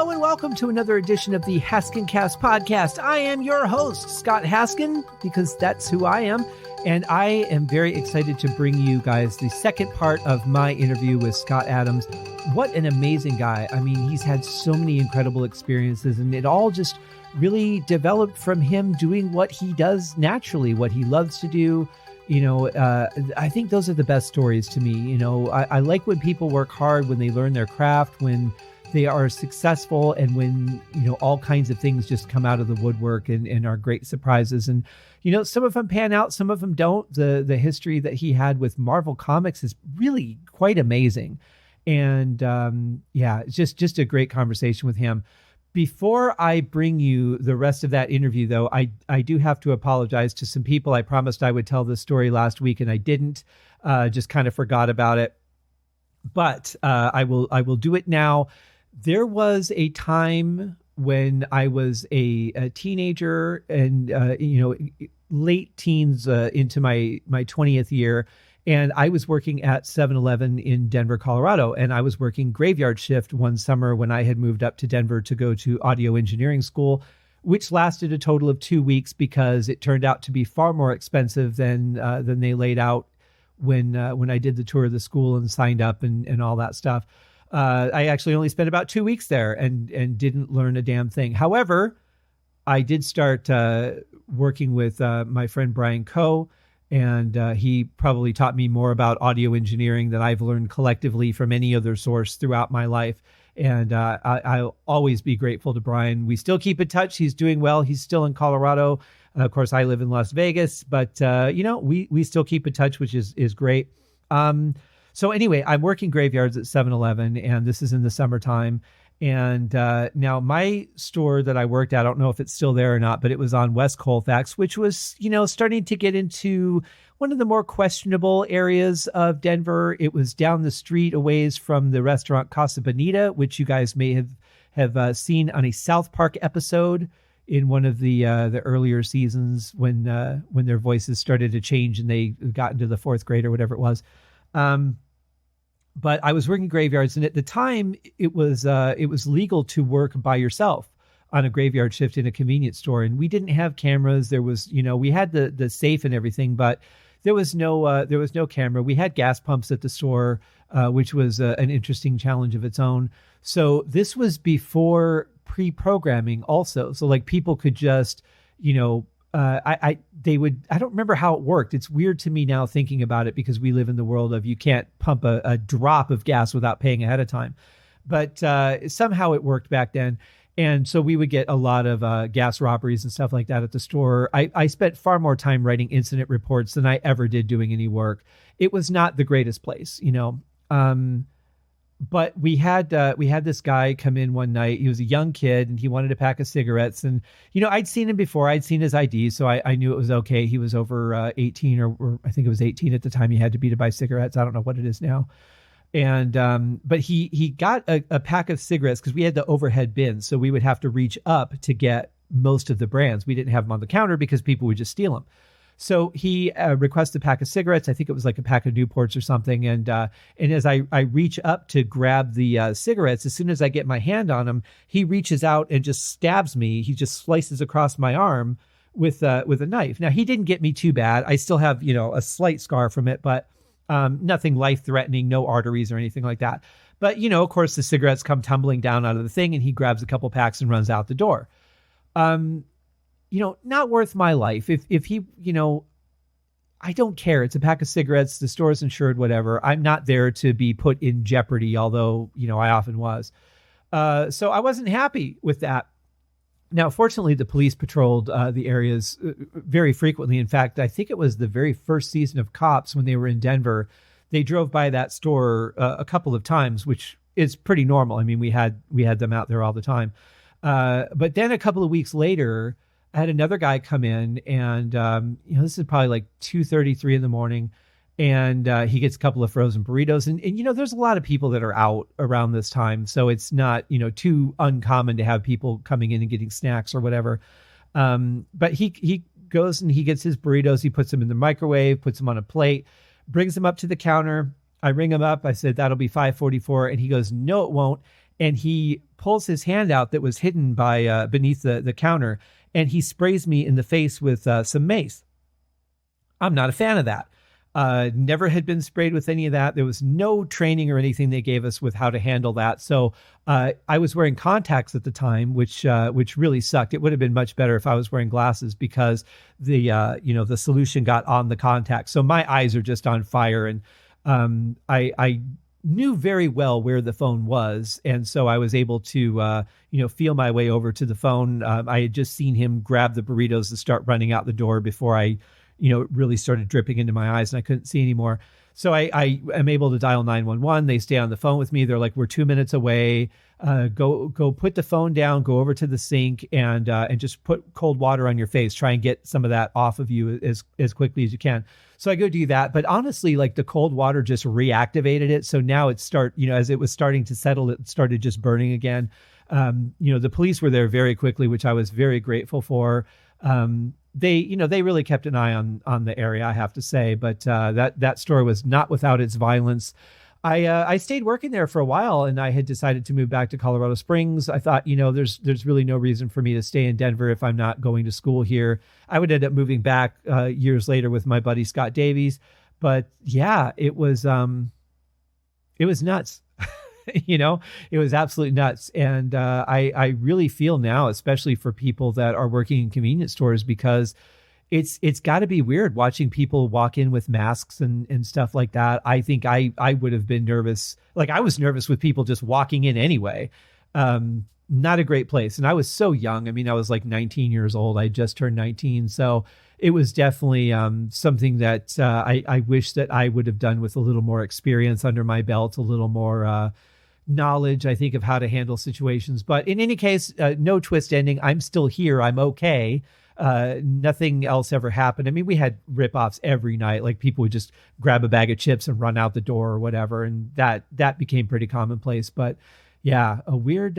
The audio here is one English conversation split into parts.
Hello and welcome to another edition of the HaskinCast Podcast. I am your host, Scott Haskin, because that's who I am. And I am very excited to bring you guys the second part of my interview with Scott Adams. What an amazing guy. I mean, he's had so many incredible experiences, and it all just really developed from him doing what he does naturally, what he loves to do. You know, I think those are the best stories to me. You know, I like when people work hard, when they learn their craft, when they are successful, and when, you know, all kinds of things just come out of the woodwork and are great surprises. And, you know, some of them pan out, some of them don't. The history that he had with Marvel Comics is really quite amazing. And yeah, it's just a great conversation with him. Before I bring you the rest of that interview, though, I do have to apologize to some people. I promised I would tell this story last week, and I didn't. Just kind of forgot about it. But I will do it now. There was a time when I was a teenager and, you know, late teens into my 20th year. And I was working at 7-Eleven in Denver, Colorado. And I was working graveyard shift one summer when I had moved up to Denver to go to audio engineering school, which lasted a total of 2 weeks because it turned out to be far more expensive than they laid out when I did the tour of the school and signed up and all that stuff. I actually only spent about 2 weeks there and didn't learn a damn thing. However, I did start working with my friend Brian Coe, and he probably taught me more about audio engineering than I've learned collectively from any other source throughout my life. And I'll always be grateful to Brian. We still keep in touch. He's doing well. He's still in Colorado. Of course, I live in Las Vegas, but you know, we still keep in touch, which is great. So anyway, I'm working graveyards at 7-Eleven, and this is in the summertime. And now my store that I worked at, I don't know if it's still there or not, but it was on West Colfax, which was, you know, starting to get into one of the more questionable areas of Denver. It was down the street a ways from the restaurant Casa Bonita, which you guys may have seen on a South Park episode in one of the earlier seasons when their voices started to change and they got into the fourth grade or whatever it was. But I was working graveyards, and at the time it was legal to work by yourself on a graveyard shift in a convenience store. And we didn't have cameras. There was, you know, we had the safe and everything, but there was no camera. We had gas pumps at the store, which was an interesting challenge of its own. So this was before pre-programming also. So like people could just, you know, I don't remember how it worked. It's weird to me now thinking about it because we live in the world of you can't pump a drop of gas without paying ahead of time. But somehow it worked back then. And so we would get a lot of gas robberies and stuff like that at the store. I spent far more time writing incident reports than I ever did doing any work. It was not the greatest place, you know. But we had this guy come in one night. He was a young kid and he wanted a pack of cigarettes. And, you know, I'd seen him before. I'd seen his ID. So I knew it was okay. He was over 18 or I think it was 18 at the time. He had to be to buy cigarettes. I don't know what it is now. And, but he got a pack of cigarettes because we had the overhead bins. So we would have to reach up to get most of the brands. We didn't have them on the counter because people would just steal them. So he requested a pack of cigarettes. I think it was like a pack of Newports or something. And as I reach up to grab the cigarettes, as soon as I get my hand on him, he reaches out and just stabs me. He just slices across my arm with a knife. Now, he didn't get me too bad. I still have, you know, a slight scar from it, but nothing life-threatening, no arteries or anything like that. But, you know, of course, the cigarettes come tumbling down out of the thing, and he grabs a couple packs and runs out the door. You know, not worth my life. If he, you know, I don't care. It's a pack of cigarettes. The store's insured, whatever. I'm not there to be put in jeopardy, although, you know, I often was. So I wasn't happy with that. Now, fortunately, the police patrolled the areas very frequently. In fact, I think it was the very first season of Cops when they were in Denver. They drove by that store a couple of times, which is pretty normal. I mean, we had them out there all the time. But then a couple of weeks later, I had another guy come in and, you know, this is probably like 2:33 in the morning, and he gets a couple of frozen burritos. And, you know, there's a lot of people that are out around this time. So it's not, you know, too uncommon to have people coming in and getting snacks or whatever. But he goes and he gets his burritos. He puts them in the microwave, puts them on a plate, brings them up to the counter. I ring him up. I said, that'll be $5.44. And he goes, no, it won't. and he pulls his hand out that was hidden by beneath the counter, and he sprays me in the face with some mace. I'm not a fan of that. Never had been sprayed with any of that. There was no training or anything they gave us with how to handle that. So I was wearing contacts at the time, which really sucked. It would have been much better if I was wearing glasses, because the solution got on the contacts. So my eyes are just on fire, and I knew very well where the phone was, and so I was able to feel my way over to the phone. I had just seen him grab the burritos and start running out the door before I really started dripping into my eyes and I couldn't see anymore. So I am able to dial 911. They stay on the phone with me. They're like, we're 2 minutes away. Go put the phone down, go over to the sink and just put cold water on your face. Try and get some of that off of you as quickly as you can. So I go do that. But honestly, like, the cold water just reactivated it. So now as it was starting to settle, it started just burning again. The police were there very quickly, which I was very grateful for. They really kept an eye on the area, I have to say, but that store was not without its violence. I stayed working there for a while, and I had decided to move back to Colorado Springs. I thought, there's really no reason for me to stay in Denver if I'm not going to school here. I would end up moving back years later with my buddy Scott Davies. But yeah, it was nuts. It was absolutely nuts. And I really feel now, especially for people that are working in convenience stores, because it's got to be weird watching people walk in with masks and stuff like that. I think I would have been nervous. Like, I was nervous with people just walking in anyway. Not a great place. And I was so young. I mean, I was like 19 years old. I just turned 19. So it was definitely something that I wish that I would have done with a little more experience under my belt, a little more knowledge, I think, of how to handle situations. But in any case, no twist ending. I'm still here. I'm okay. Nothing else ever happened. I mean, we had ripoffs every night. Like, people would just grab a bag of chips and run out the door or whatever. And that became pretty commonplace. But yeah, a weird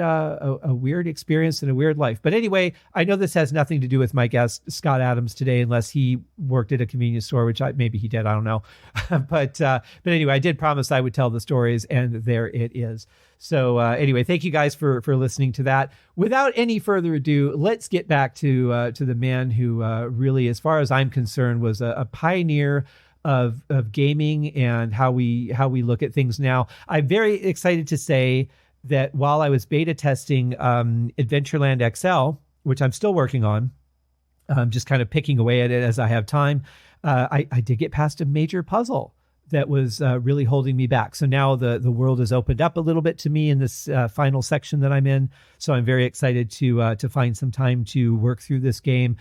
experience and a weird life. But anyway, I know this has nothing to do with my guest, Scott Adams, today, unless he worked at a convenience store, which maybe he did. I don't know. But anyway, I did promise I would tell the stories, and there it is. So anyway, thank you guys for listening to that. Without any further ado, let's get back to the man who really, as far as I'm concerned, was a pioneer of gaming and how we look at things now. I'm very excited to say that while I was beta testing Adventureland XL, which I'm still working on, just kind of picking away at it as I have time, I did get past a major puzzle that was really holding me back. So now the world has opened up a little bit to me in this final section that I'm in. So I'm very excited to find some time to work through this game.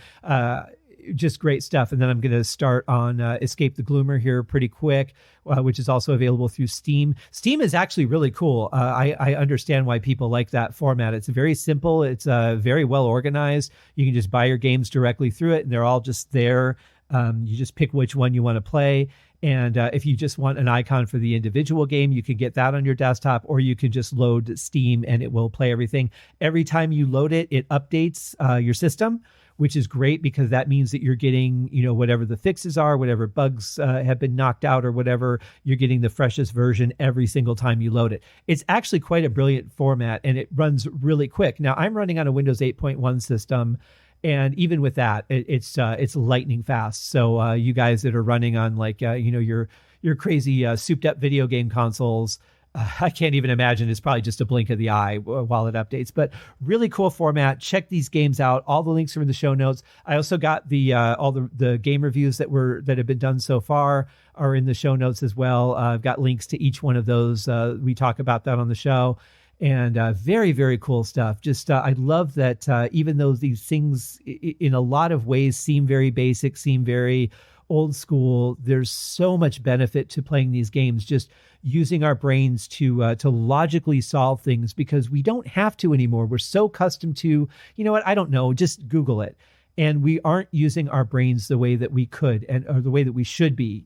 Just great stuff. And then I'm going to start on Escape the Gloomer here pretty quick, which is also available through Steam. Steam is actually really cool. I understand why people like that format. It's very simple. It's very well organized. You can just buy your games directly through it, and they're all just there. You just pick which one you want to play. And if you just want an icon for the individual game, you can get that on your desktop, or you can just load Steam and it will play everything. Every time you load it, it updates your system, which is great, because that means that you're getting, whatever the fixes are, whatever bugs have been knocked out or whatever, you're getting the freshest version every single time you load it. It's actually quite a brilliant format, and it runs really quick. Now, I'm running on a Windows 8.1 system, and even with that, it's lightning fast. So you guys that are running on your crazy souped up video game consoles, I can't even imagine. It's probably just a blink of the eye while it updates, but really cool format. Check these games out. All the links are in the show notes. I also got all the game reviews that have been done so far are in the show notes as well. I've got links to each one of those. We talk about that on the show, and very, very cool stuff. Just, I love that even though these things in a lot of ways seem very basic, seem very old school, there's so much benefit to playing these games, just using our brains to logically solve things, because we don't have to anymore. We're so accustomed to, I don't know, just Google it. And we aren't using our brains the way that we could, or the way that we should be,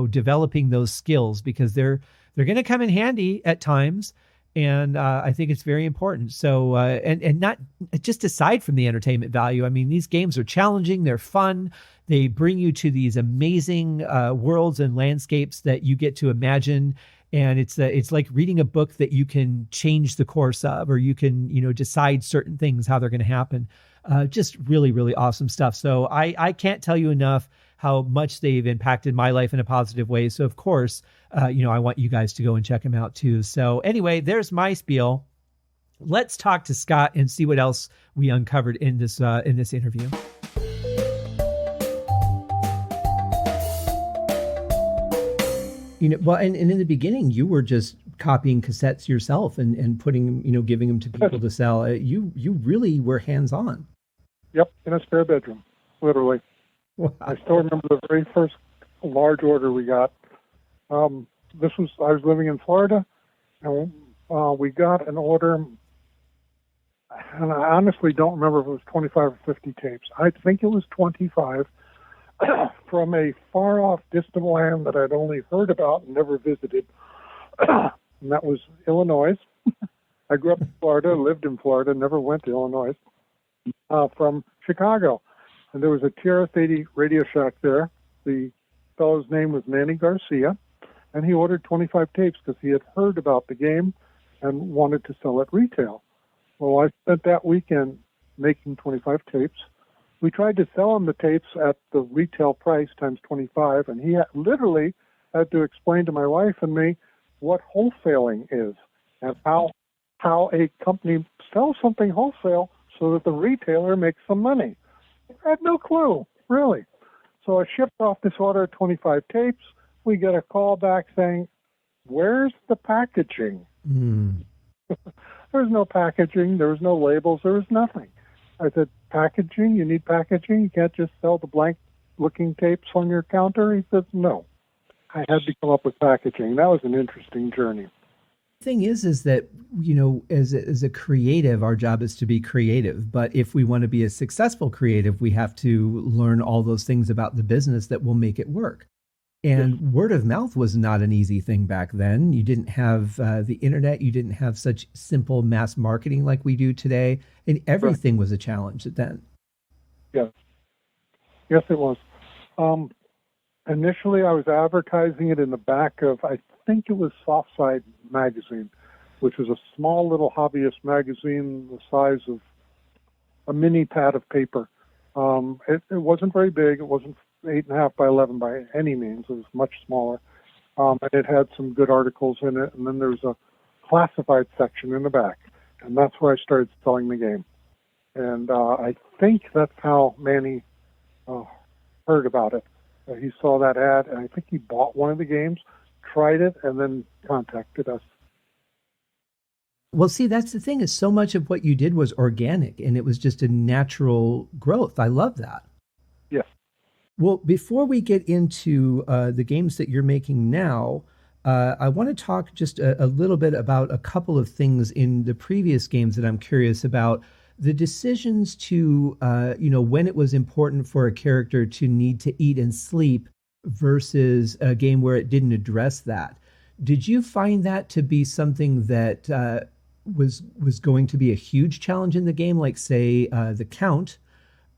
developing those skills, because they're going to come in handy at times. And I think it's very important. So, and not just aside from the entertainment value, I mean, these games are challenging. They're fun. They bring you to these amazing worlds and landscapes that you get to imagine. And it's like reading a book that you can change the course of, or you can, decide certain things, how they're going to happen. Just really, really awesome stuff. So I can't tell you enough how much they've impacted my life in a positive way. So of course, I want you guys to go and check them out too. So anyway, there's my spiel. Let's talk to Scott and see what else we uncovered in this interview. Well, and in the beginning, you were just copying cassettes yourself and putting, giving them to people to sell. You really were hands-on. Yep, in a spare bedroom, literally. Wow. I still remember the very first large order we got. I was living in Florida, and we got an order, and I honestly don't remember if it was 25 or 50 tapes. I think it was 25. From a far-off, distant land that I'd only heard about and never visited, and that was Illinois. I grew up in Florida, lived in Florida, never went to Illinois, from Chicago. And there was a TRS-80 Radio Shack there. The fellow's name was Manny Garcia, and he ordered 25 tapes because he had heard about the game and wanted to sell at retail. Well, I spent that weekend making 25 tapes. We tried to sell him the tapes at the retail price times 25, and he literally had to explain to my wife and me what wholesaling is and how a company sells something wholesale so that the retailer makes some money. I had no clue, really. So I shipped off this order of 25 tapes. We get a call back saying, "Where's the packaging?" There was no packaging. There was no labels. There was nothing. I said, "Packaging? You need packaging? You can't just sell the blank-looking tapes on your counter?" He said, "No." I had to come up with packaging. That was an interesting journey. The thing is that, as a creative, our job is to be creative. But if we want to be a successful creative, we have to learn all those things about the business that will make it work. And word of mouth was not an easy thing back then. You didn't have the internet. You didn't have such simple mass marketing like we do today. And everything was a challenge then. Yes. Yes, it was. Initially, I was advertising it in the back of, I think it was Softside magazine, which was a small little hobbyist magazine the size of a mini pad of paper. It wasn't very big. It wasn't 8.5 by 11 by any means. It was much smaller. And it had some good articles in it. And then there was a classified section in the back. And that's where I started selling the game. And I think that's how Manny heard about it. He saw that ad, and I think he bought one of the games, tried it, and then contacted us. Well, see, that's the thing, is so much of what you did was organic, and it was just a natural growth. I love that. Yes. Well, before we get into the games that you're making now, I want to talk just a little bit about a couple of things in the previous games that I'm curious about. The decisions to, when it was important for a character to need to eat and sleep versus a game where it didn't address that. Did you find that to be something that was going to be a huge challenge in the game, like, say, The Count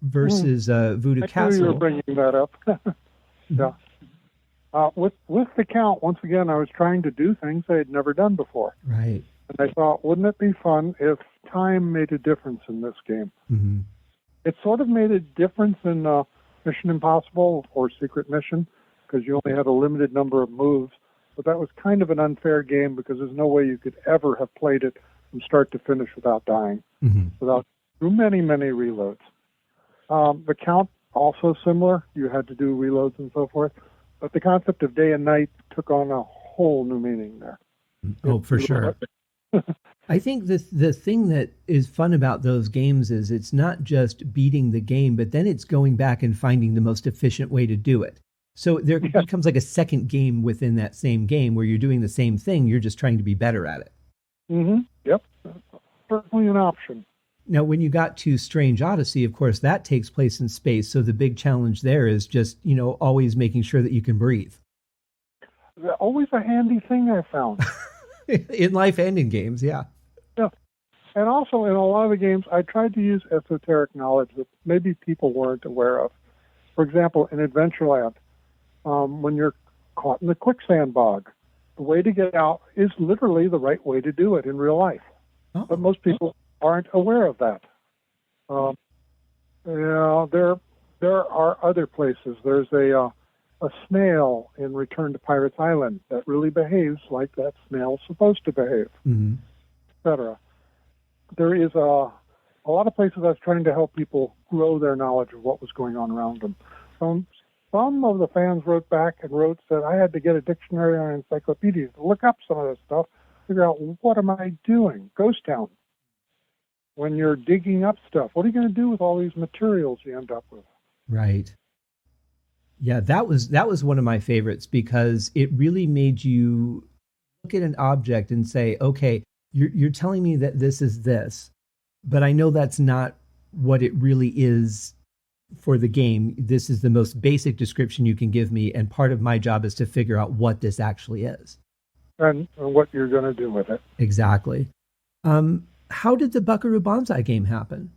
versus Voodoo Castle? I knew you were bringing that up. Yeah. With The Count, once again, I was trying to do things I had never done before. Right. And I thought, wouldn't it be fun if time made a difference in this game? Mm-hmm. It sort of made a difference in Mission Impossible or Secret Mission, because you only had a limited number of moves. But that was kind of an unfair game because there's no way you could ever have played it from start to finish without dying, without through many, many reloads. The Count, also similar. You had to do reloads and so forth. But the concept of day and night took on a whole new meaning there. Oh, for sure. I think the thing that is fun about those games is it's not just beating the game, but then it's going back and finding the most efficient way to do it. So there becomes like a second game within that same game where you're doing the same thing. You're just trying to be better at it. Mm-hmm. Yep. That's certainly an option. Now, when you got to Strange Odyssey, of course, that takes place in space. So the big challenge there is just, always making sure that you can breathe. Always a handy thing I found. In life and in games, yeah. Yeah. And also in a lot of the games, I tried to use esoteric knowledge that maybe people weren't aware of. For example, in Adventureland, when you're caught in the quicksand bog, the way to get out is literally the right way to do it in real life. Oh. But most people aren't aware of that. There are other places. There's a snail in Return to Pirates Island that really behaves like that snail's supposed to behave, etc. There is a lot of places I was trying to help people grow their knowledge of what was going on around them. Some of the fans wrote back and said, I had to get a dictionary or an encyclopedia to look up some of this stuff, figure out, what am I doing? Ghost Town. When you're digging up stuff, what are you going to do with all these materials you end up with? Right. Yeah, that was one of my favorites, because it really made you look at an object and say, okay, you're telling me that this is this, but I know that's not what it really is for the game. This is the most basic description you can give me, and part of my job is to figure out what this actually is. And what you're going to do with it. Exactly. How did the Buckaroo Banzai game happen?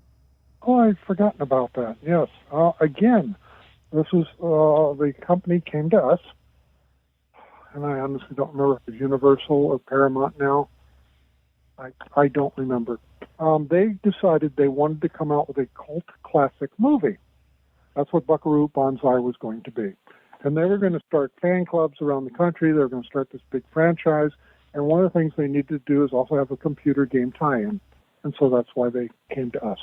Oh, I'd forgotten about that. Yes. Again, this was the company came to us, and I honestly don't remember if it's Universal or Paramount now. I don't remember. They decided they wanted to come out with a cult classic movie. That's what Buckaroo Banzai was going to be. And they were going to start fan clubs around the country. They were going to start this big franchise. And one of the things they needed to do is also have a computer game tie-in. And so that's why they came to us.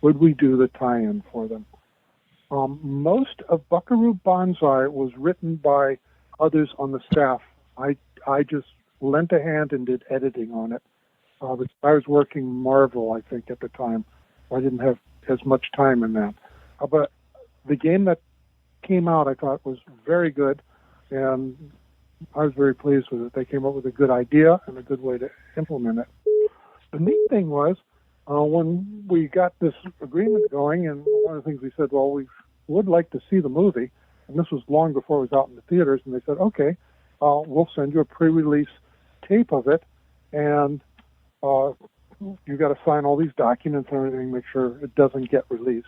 Would we do the tie-in for them? Most of Buckaroo Banzai was written by others on the staff. I just lent a hand and did editing on it. I was working Marvel, I think, at the time. I didn't have as much time in that. But the game that came out, I thought, was very good, and I was very pleased with it. They came up with a good idea and a good way to implement it. The neat thing was, when we got this agreement going, and one of the things we said, well, we would like to see the movie, and this was long before it was out in the theaters, and they said, okay, we'll send you a pre-release tape of it, and you got to sign all these documents and everything, make sure it doesn't get released.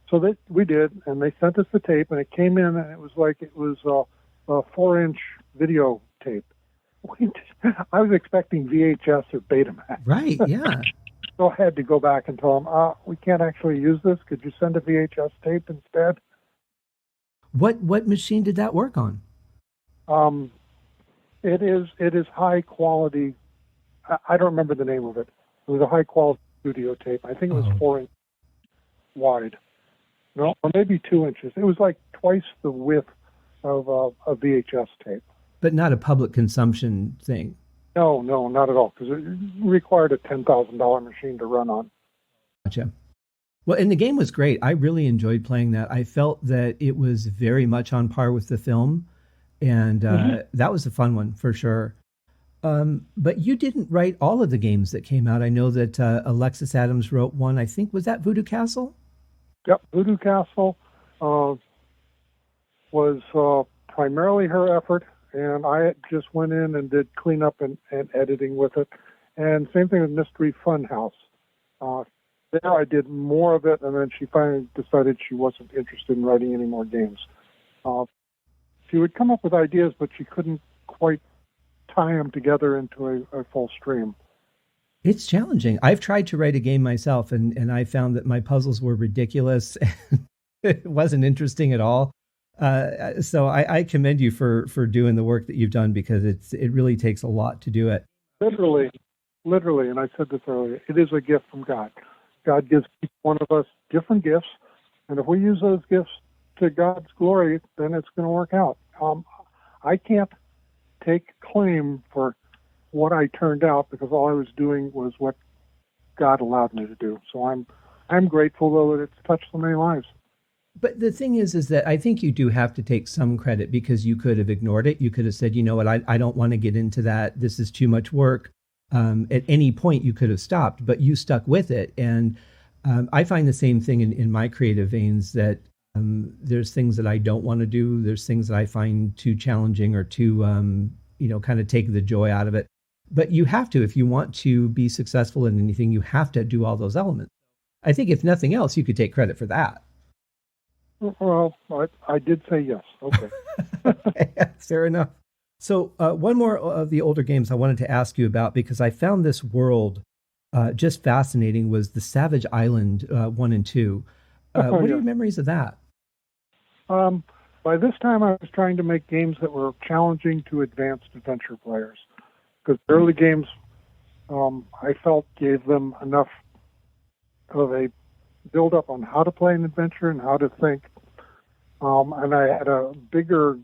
So we did, and they sent us the tape, and it came in, and it was like it was a 4-inch video tape. I was expecting VHS or Betamax. Right, yeah. So I had to go back and tell them, we can't actually use this. Could you send a VHS tape instead? What machine did that work on? It is high quality. I don't remember the name of it. It was a high quality studio tape. I think it was 4 inches wide. No, or maybe 2 inches. It was like twice the width of a VHS tape. But not a public consumption thing. No, not at all, because it required a $10,000 machine to run on. Gotcha. Well, and the game was great. I really enjoyed playing that. I felt that it was very much on par with the film, and that was a fun one for sure. But you didn't write all of the games that came out. I know that Alexis Adams wrote one. I think, was that Voodoo Castle? Yep, Voodoo Castle was primarily her effort, and I just went in and did cleanup and editing with it. And same thing with Mystery Funhouse. There I did more of it, and then she finally decided she wasn't interested in writing any more games. She would come up with ideas, but she couldn't quite tie them together into a full stream. It's challenging. I've tried to write a game myself, and I found that my puzzles were ridiculous. It wasn't interesting at all. So I commend you for doing the work that you've done, because it really takes a lot to do it. Literally, and I said this earlier, it is a gift from God. God gives each one of us different gifts, and if we use those gifts to God's glory, then it's going to work out. I can't take claim for what I turned out, because all I was doing was what God allowed me to do. So I'm grateful, though, that it's touched so many lives. But the thing is that I think you do have to take some credit, because you could have ignored it. You could have said, you know what, I don't want to get into that. This is too much work. At any point you could have stopped, but you stuck with it. And I find the same thing in my creative veins, that there's things that I don't want to do. There's things that I find too challenging or too, kind of take the joy out of it. But you have to, if you want to be successful in anything, you have to do all those elements. I think if nothing else, you could take credit for that. Well, I did say yes. Okay. Fair enough. So one more of the older games I wanted to ask you about, because I found this world just fascinating, was the Savage Island 1 and 2. What are your memories of that? By this time, I was trying to make games that were challenging to advanced adventure players, because early games, I felt, gave them enough of a build-up on how to play an adventure and how to think. And I had a bigger,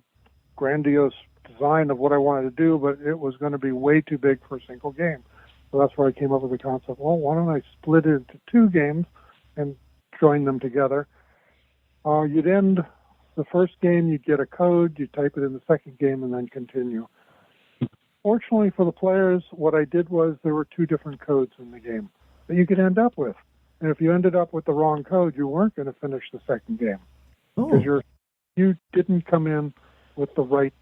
grandiose design of what I wanted to do, but it was going to be way too big for a single game. So that's where I came up with the concept, well, why don't I split it into 2 games and join them together? You'd end the first game, you'd get a code, you'd type it in the second game, and then continue. Fortunately for the players, what I did was there were 2 different codes in the game that you could end up with. And if you ended up with the wrong code, you weren't going to finish the second game. Because you didn't come in with the right,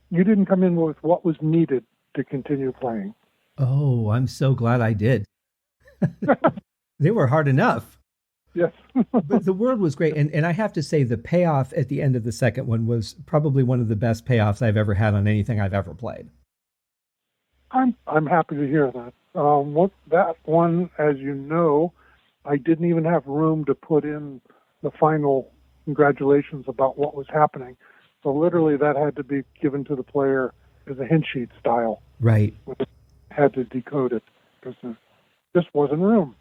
you didn't come in with what was needed to continue playing. Oh, I'm so glad I did. They were hard enough. Yes. But the world was great. And I have to say, the payoff at the end of the second one was probably one of the best payoffs I've ever had on anything I've ever played. I'm happy to hear that. That one, as you know, I didn't even have room to put in the final congratulations about what was happening. So literally that had to be given to the player as a hint sheet style. Right. Had to decode it because there just wasn't room.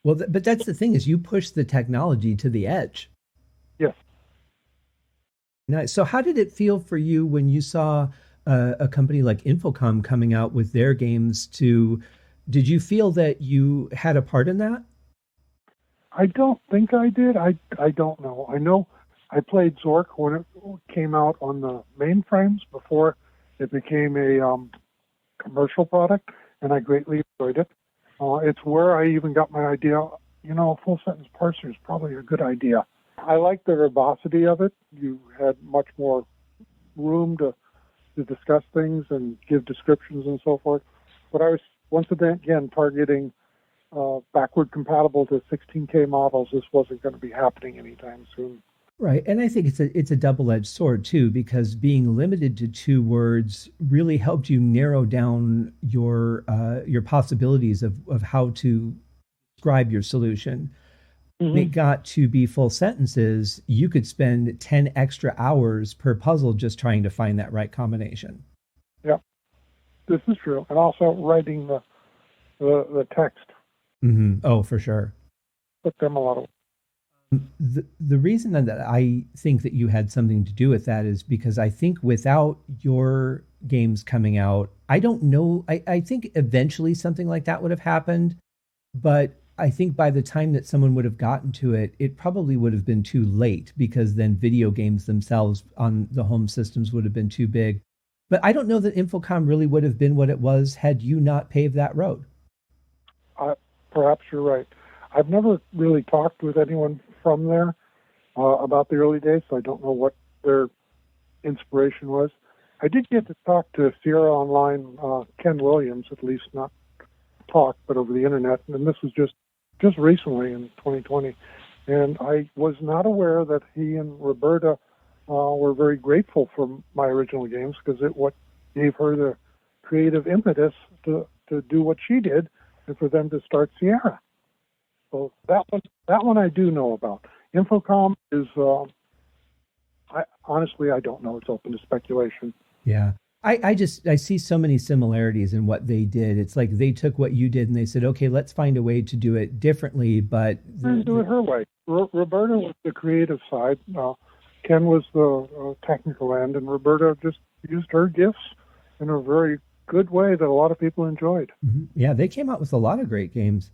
Well, but that's the thing, is you push the technology to the edge. Yes. Now, so how did it feel for you when you saw a company like Infocom coming out with their games did you feel that you had a part in that? I don't think I did. I don't know. I know I played Zork when it came out on the mainframes before it became a commercial product, and I greatly enjoyed it. It's where I even got my idea, a full sentence parser is probably a good idea. I like the verbosity of it. You had much more room to discuss things and give descriptions and so forth. But I was, once again, targeting backward compatible to 16K models. This wasn't going to be happening anytime soon. Right. And I think it's a double-edged sword, too, because being limited to 2 words really helped you narrow down your possibilities of how to describe your solution. When it got to be full sentences, you could spend 10 extra hours per puzzle just trying to find that right combination. Yeah, this is true. And also writing the text. Mm-hmm. Oh, for sure. Took them a lot of. The reason that I think that you had something to do with that is because I think without your games coming out, I don't know, I think eventually something like that would have happened, but I think by the time that someone would have gotten to it, it probably would have been too late, because then video games themselves on the home systems would have been too big. But I don't know that Infocom really would have been what it was had you not paved that road. Perhaps you're right. I've never really talked with anyone from there about the early days, so I don't know what their inspiration was. I did get to talk to Sierra Online, Ken Williams, at least not talk, but over the internet, and this was just recently in 2020. And I was not aware that he and Roberta were very grateful for my original games, because what gave her the creative impetus to do what she did and for them to start Sierra. So that one I do know about. Infocom is, honestly, I don't know. It's open to speculation. Yeah. I see so many similarities in what they did. It's like they took what you did and they said, okay, let's find a way to do it differently, but do it her way. Roberta was the creative side. Ken was the technical end, and Roberta just used her gifts in a very good way that a lot of people enjoyed. Mm-hmm. Yeah, they came out with a lot of great games.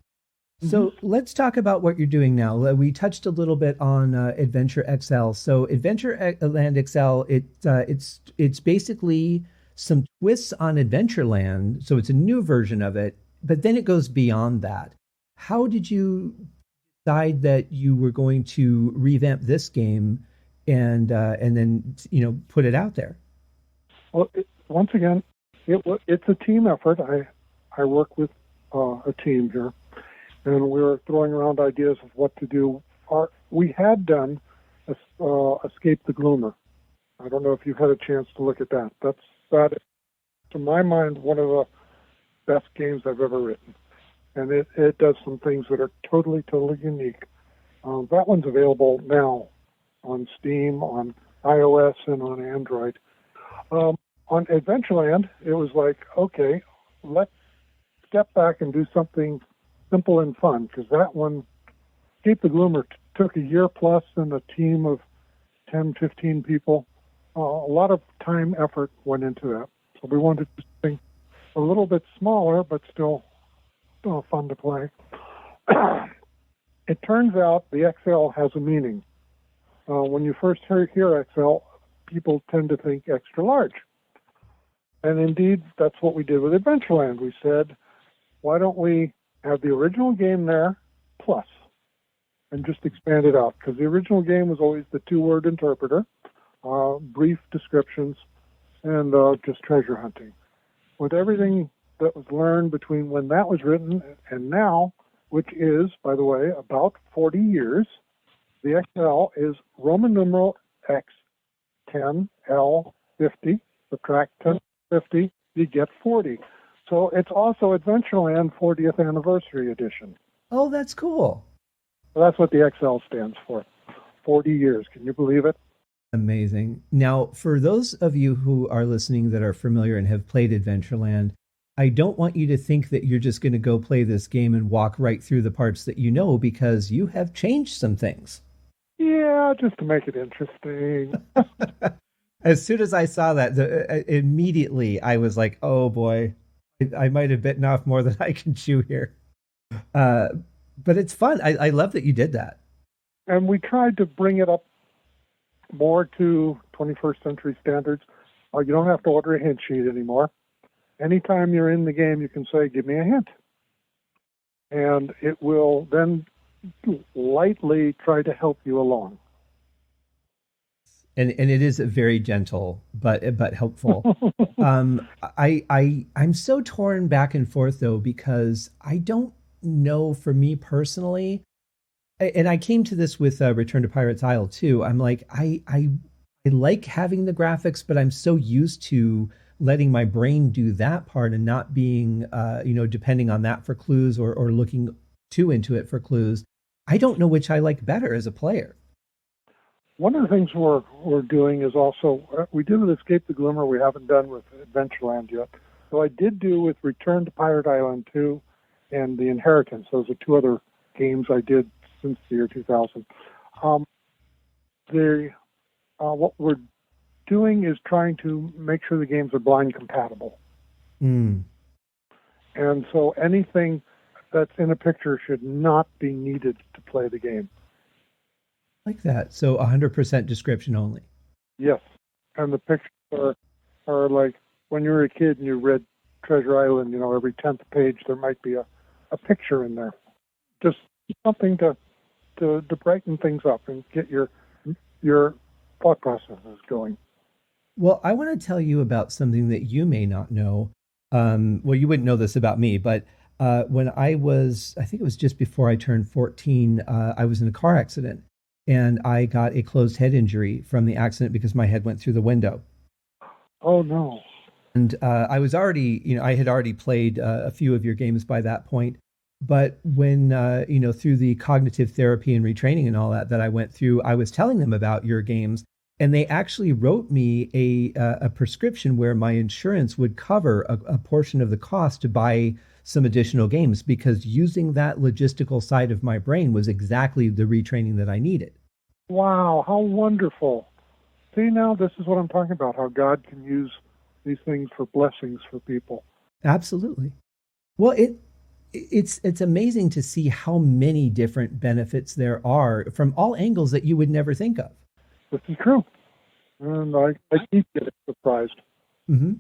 So let's talk about what you're doing now. We touched a little bit on Adventure XL. So Adventureland XL, it's basically some twists on Adventureland. So it's a new version of it, but then it goes beyond that. How did you decide that you were going to revamp this game and then put it out there? Well, once again, it's a team effort. I work with a team here. And we were throwing around ideas of what to do. We had done Escape the Gloomer, I don't know if you've had a chance to look at that. That is, to my mind, one of the best games I've ever written. And it does some things that are totally, totally unique. That one's available now on Steam, on iOS, and on Android. On Adventureland, it was like, okay, let's step back and do something simple and fun, because that one, Escape the Gloomer, took a year plus and a team of 10, 15 people. A lot of time, effort went into that. So we wanted to do something a little bit smaller, but still fun to play. It turns out the XL has a meaning. When you first hear XL, people tend to think extra large. And indeed, that's what we did with Adventureland. We said, why don't we have the original game there, plus, and just expand it out? Because the original game was always the two-word interpreter, brief descriptions, and just treasure hunting. With everything that was learned between when that was written and now, which is, by the way, about 40 years, the XL is Roman numeral X 10 L 50. Subtract 10 50, you get 40. So it's also Adventureland 40th Anniversary Edition. Oh, that's cool. So that's what the XL stands for. 40 years. Can you believe it? Amazing. Now, for those of you who are listening that are familiar and have played Adventureland, I don't want you to think that you're just going to go play this game and walk right through the parts that you know, because you have changed some things. Yeah, just to make it interesting. As soon as I saw that, immediately I was like, oh boy, I might have bitten off more than I can chew here. But it's fun. I love that you did that. And we tried to bring it up more to 21st century standards. You don't have to order a hint sheet anymore. Anytime you're in the game, you can say, give me a hint. And it will then lightly try to help you along. And it is very gentle, but helpful. I'm so torn back and forth, though, because I don't know, for me personally, and I came to this with Return to Pirates Isle too. I'm like, I like having the graphics, but I'm so used to letting my brain do that part and not being, depending on that for clues or looking too into it for clues. I don't know which I like better as a player. One of the things we're doing is also, we did with Escape the Gloomer, we haven't done with Adventureland yet. So I did do with Return to Pirate Island 2 and The Inheritance. Those are two other games I did since the year 2000. What we're doing is trying to make sure the games are blind compatible. Mm. And so anything that's in a picture should not be needed to play the game. Like that. So 100% description only. Yes. And the pictures are like when you were a kid and you read Treasure Island, every 10th page there might be a picture in there. Just something to brighten things up and get your thought processes going. Well, I want to tell you about something that you may not know. Well, you wouldn't know this about me, but when I think it was just before I turned 14, I was in a car accident. And I got a closed head injury from the accident because my head went through the window. Oh, no. And I was already, I had already played a few of your games by that point. But when, through the cognitive therapy and retraining and all that I went through, I was telling them about your games. And they actually wrote me a prescription where my insurance would cover a portion of the cost to buy some additional games, because using that logistical side of my brain was exactly the retraining that I needed. Wow, how wonderful. See, now this is what I'm talking about, how God can use these things for blessings for people. Absolutely. Well, it's amazing to see how many different benefits there are from all angles that you would never think of. This is true. And I keep getting surprised. Mm-hmm.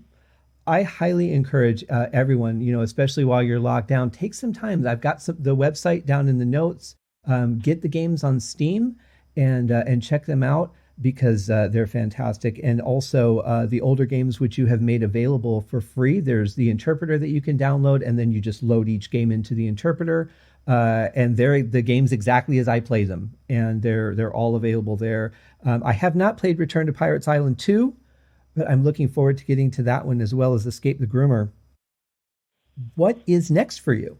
I highly encourage everyone, especially while you're locked down, take some time. I've got the website down in the notes. Get the games on Steam and check them out, because they're fantastic. And also the older games, which you have made available for free. There's the interpreter that you can download, and then you just load each game into the interpreter. and they're the games exactly as I play them, and they're all available there. I have not played Return to Pirates Island 2, but I'm looking forward to getting to that one as well as Escape the Groomer. What is next for you?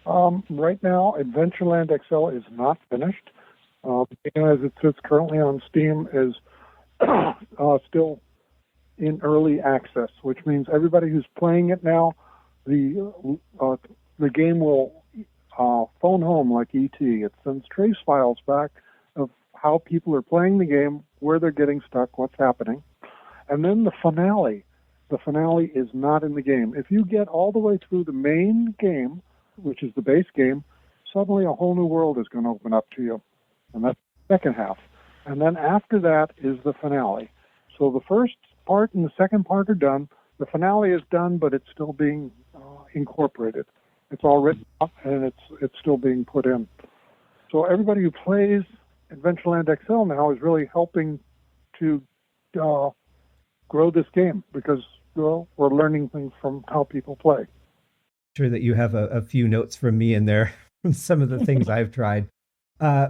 Right now, Adventureland XL is not finished. As it sits currently on Steam, is still in early access, which means everybody who's playing it now, the game will phone home like ET. It sends trace files back of how people are playing the game, where they're getting stuck, what's happening. And then the finale. The finale is not in the game. If you get all the way through the main game, which is the base game, suddenly a whole new world is going to open up to you. And that's the second half. And then after that is the finale. So the first part and the second part are done. The finale is done, but it's still being incorporated. It's all written up, and it's still being put in. So everybody who plays Adventureland XL now is really helping to grow this game because we're learning things from how people play. Sure that you have a few notes from me in there from some of the things I've tried.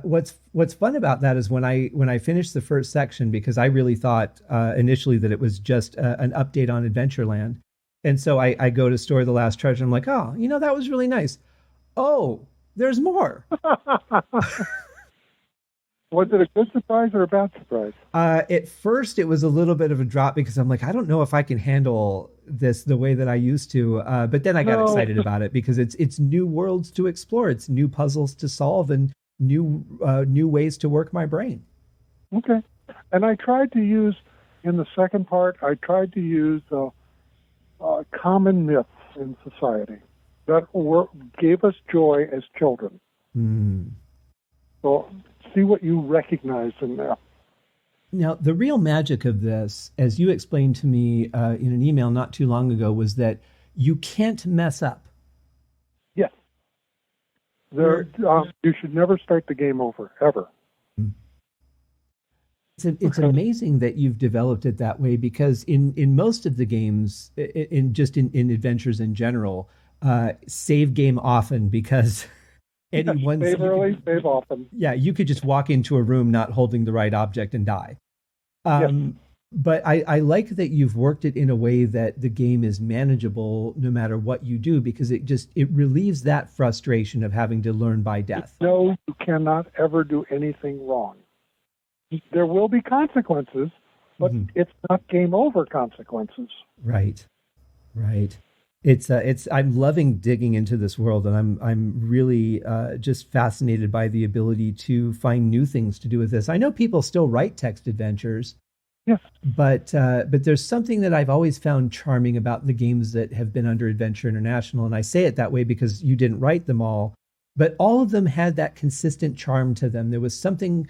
What's fun about that is when I finished the first section, because I really thought initially that it was just an update on Adventureland. And so I go to Story of the Last Treasure. And I'm like, oh, that was really nice. Oh, there's more. Was it a good surprise or a bad surprise? At first, it was a little bit of a drop because I'm like, I don't know if I can handle this the way that I used to. But then I got excited about it because it's new worlds to explore. It's new puzzles to solve and new ways to work my brain. Okay. And I tried to use, in the second part, common myths in society that gave us joy as children. Mm. So see what you recognize in there. Now, the real magic of this, as you explained to me in an email not too long ago, was that you can't mess up. Yes. You should never start the game over, ever. It's amazing that you've developed it that way because in most of the games, in adventures in general, save game often because anyone save early, save often. Yeah, you could just walk into a room not holding the right object and die. Yes. But I like that you've worked it in a way that the game is manageable no matter what you do because it relieves that frustration of having to learn by death. No, you cannot ever do anything wrong. There will be consequences, but it's not game over consequences. Right. I'm loving digging into this world, and I'm really just fascinated by the ability to find new things to do with this. I know people still write text adventures, yes, but there's something that I've always found charming about the games that have been under Adventure International, and I say it that way because you didn't write them all, but all of them had that consistent charm to them. There was something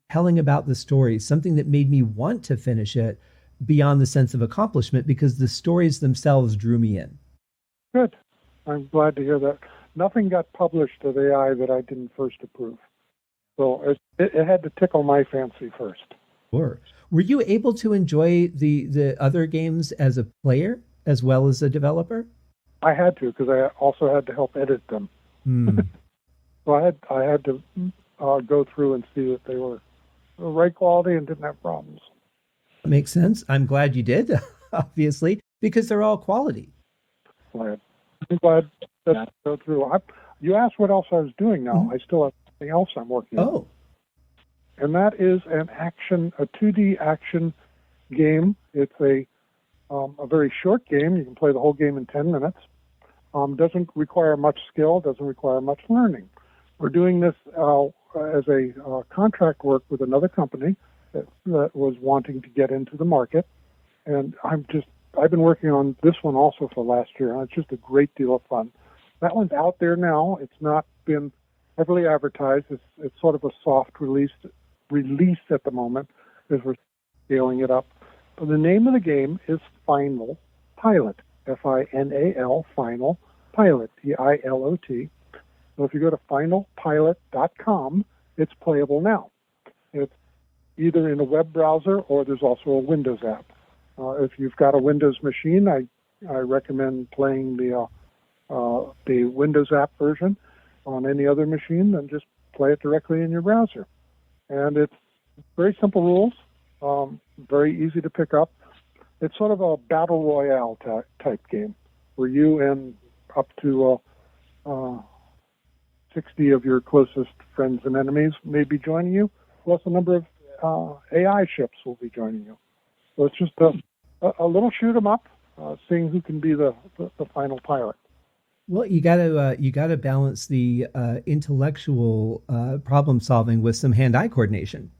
compelling about the story, something that made me want to finish it beyond the sense of accomplishment because the stories themselves drew me in. Good. I'm glad to hear that. Nothing got published at AI that I didn't first approve. So it had to tickle my fancy first. Sure. Were you able to enjoy the other games as a player as well as a developer? I had to because I also had to help edit them. So I had to go through and see that they were the right quality and didn't have problems. Makes sense. I'm glad you did, obviously, because they're all quality. I'm glad that go through. You asked what else I was doing now. I still have something else I'm working on. And that is a 2D action game. It's a very short game. You can play the whole game in 10 minutes. Doesn't require much skill, doesn't require much learning. We're doing this as a contract work with another company that was wanting to get into the market. And I've been working on this one also for last year, and it's just a great deal of fun. That one's out there now. It's not been heavily advertised. It's sort of a soft release at the moment as we're scaling it up. But the name of the game is Final Pilot, Final, Final Pilot, Pilot. So if you go to finalpilot.com, it's playable now. It's either in a web browser or there's also a Windows app. If you've got a Windows machine, I recommend playing the Windows app version. on any other machine, then just play it directly in your browser. And it's very simple rules, very easy to pick up. It's sort of a battle royale type game where you and up to 60 of your closest friends and enemies may be joining you, plus a number of AI ships will be joining you. So it's just a little shoot 'em up, seeing who can be the final pilot. Well, you gotta balance the intellectual problem solving with some hand-eye coordination.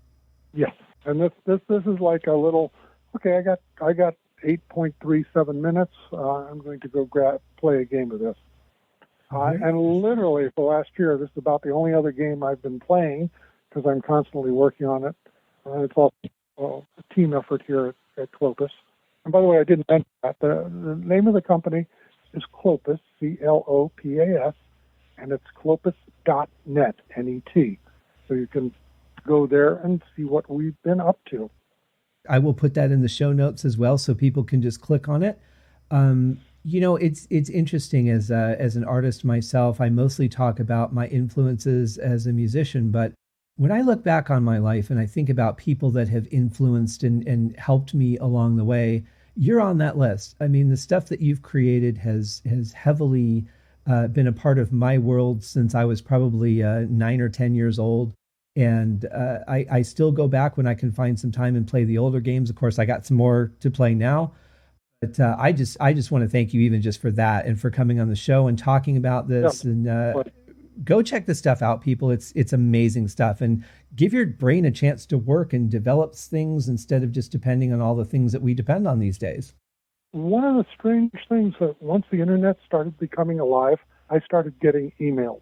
Yes, and this is like a little. Okay, I got 8.37 minutes. I'm going to go play a game of this. And literally for last year, this is about the only other game I've been playing because I'm constantly working on it. It's also a team effort here at Clopas. And by the way, I didn't mention that. The name of the company is Clopas, Clopas, and it's clopas.net, N-E-T. So you can go there and see what we've been up to. I will put that in the show notes as well, so people can just click on it. It's interesting as an artist myself. I mostly talk about my influences as a musician, but when I look back on my life and I think about people that have influenced and helped me along the way, you're on that list. I mean, the stuff that you've created has heavily been a part of my world since I was probably 9 or 10 years old. And I still go back when I can find some time and play the older games. Of course, I got some more to play now. But I just want to thank you even just for that and for coming on the show and talking about this. Yeah. And go check this stuff out, people. It's amazing stuff. And give your brain a chance to work and develop things instead of just depending on all the things that we depend on these days. One of the strange things that once the internet started becoming alive, I started getting emails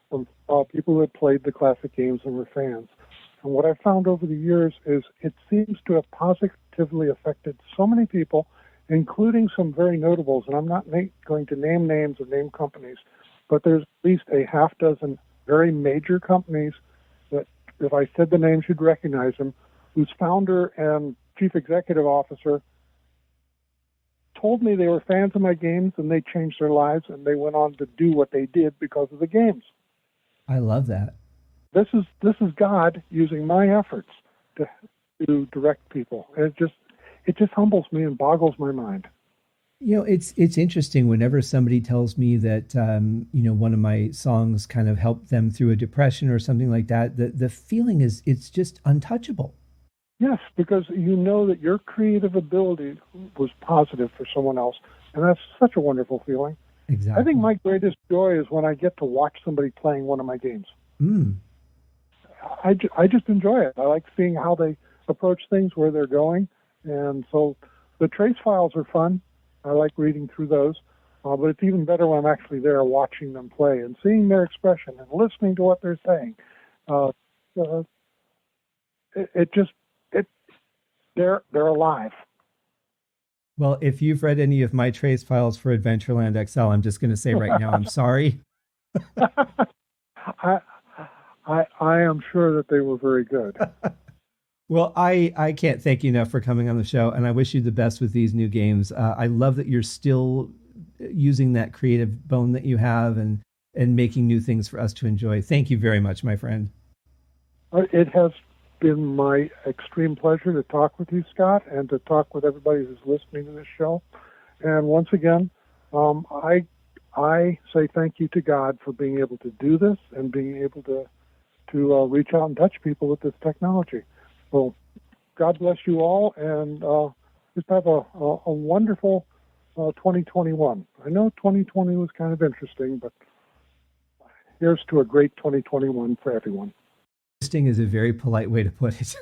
from people who had played the classic games and were fans. And what I found over the years is it seems to have positively affected so many people, including some very notables. And I'm not going to name names or name companies, but there's at least a half dozen very major companies that, if I said the names, you'd recognize them, whose founder and chief executive officer told me they were fans of my games and they changed their lives and they went on to do what they did because of the games. I love that. This is God using my efforts to direct people. And it just humbles me and boggles my mind. You know, it's interesting whenever somebody tells me that, one of my songs kind of helped them through a depression or something like that, the feeling is it's just untouchable. Yes, because you know that your creative ability was positive for someone else, and that's such a wonderful feeling. Exactly. I think my greatest joy is when I get to watch somebody playing one of my games. I just enjoy it. I like seeing how they approach things, where they're going, and so the trace files are fun. I like reading through those, but it's even better when I'm actually there watching them play and seeing their expression and listening to what they're saying. They're alive. Well, if you've read any of my trace files for Adventureland XL, I'm just going to say right now, I'm sorry. I am sure that they were very good. Well, I can't thank you enough for coming on the show, and I wish you the best with these new games. I love that you're still using that creative bone that you have and making new things for us to enjoy. Thank you very much, my friend. It has been my extreme pleasure to talk with you, Scott, and to talk with everybody who's listening to this show. And once again, I say thank you to God for being able to do this and being able to reach out and touch people with this technology. So God bless you all, and just have a wonderful 2021. I know 2020 was kind of interesting, but here's to a great 2021 for everyone. Interesting is a very polite way to put it.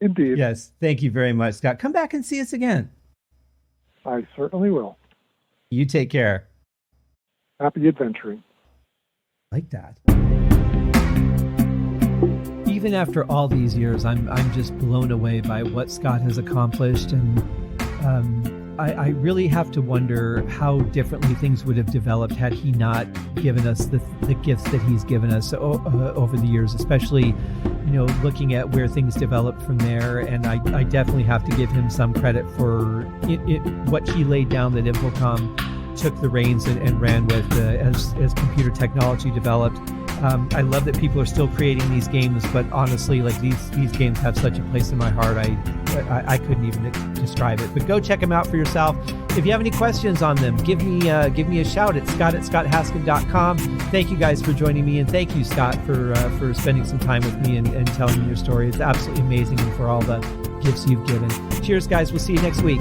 Indeed. Yes. Thank you very much, Scott. Come back and see us again. I certainly will. You take care. Happy adventuring. Like that. Even after all these years, I'm just blown away by what Scott has accomplished, and I really have to wonder how differently things would have developed had he not given us the gifts that he's given us over the years, especially, looking at where things developed from there. And I definitely have to give him some credit for what he laid down at Infocom took the reins and ran with as computer technology developed. I love that people are still creating these games, but honestly, like these games have such a place in my heart. I couldn't even describe it. But go check them out for yourself. If you have any questions on them, give me a shout at scott@scotthaskin.com. Thank you guys for joining me, and thank you, Scott, for spending some time with me and telling me your story. It's absolutely amazing, and for all the gifts you've given. Cheers, guys. We'll see you next week.